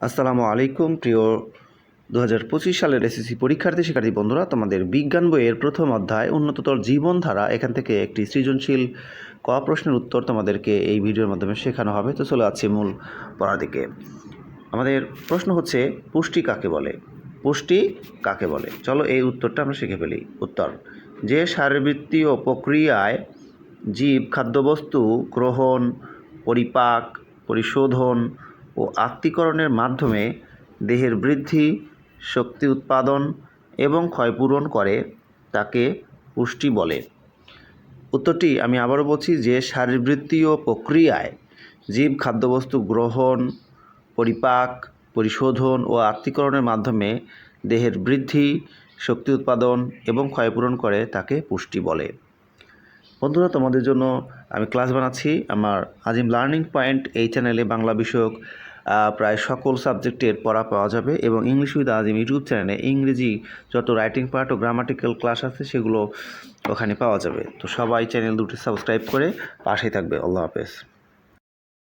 আসসালামু আলাইকুম প্রিয় 2025 সালের এসএসসি শিক্ষার্থী বন্ধুরা, তোমাদের বিজ্ঞান বইয়ের প্রথম অধ্যায় উন্নততর জীবনধারা এখান থেকে একটি সৃজনশীল ক প্রশ্নের উত্তর তোমাদেরকে এই ভিডিওর মাধ্যমে শেখানো হবে। তো চলে যাচ্ছে মূল পড়ার দিকে। আমাদের প্রশ্ন হচ্ছে, পুষ্টি কাকে বলে? পুষ্টি কাকে বলে? চলো এই উত্তরটা আমরা শিখে ফেলি। উত্তর: যে শারীরবৃত্তীয় প্রক্রিয়ায় জীব খাদ্যবস্তু গ্রহণ, পরিপাক, পরিশোধন ও আত্তীকরণের মাধ্যমে দেহের বৃদ্ধি, শক্তি উৎপাদন এবং ক্ষয়পূরণ করে তাকে পুষ্টি বলে। উত্তরটি আমি আবারও বলছি, যে শারীরবৃত্তীয় প্রক্রিয়ায় জীব খাদ্যবস্তু গ্রহণ, পরিপাক, পরিশোধন ও আত্তীকরণের মাধ্যমে দেহের বৃদ্ধি, শক্তি উৎপাদন এবং ক্ষয়পূরণ করে তাকে পুষ্টি বলে। বন্ধুরা, তোমাদের জন্য আমি ক্লাস বানাচ্ছি। আমার আজিম লার্নিং পয়েন্ট এই চ্যানেলে বাংলা বিষয়ক প্রায় সকল সাবজেক্টের পড়া পাওয়া যাবে, এবং ইংলিশ উইথ আজিম ইউটিউব চ্যানেলে ইংরেজি যত রাইটিং পার্ট ও গ্রামাটিক্যাল ক্লাস আছে সেগুলো ওখানে পাওয়া যাবে। তো সবাই চ্যানেল দুটি সাবস্ক্রাইব করে পাশেই থাকবে। আল্লাহ হাফেজ।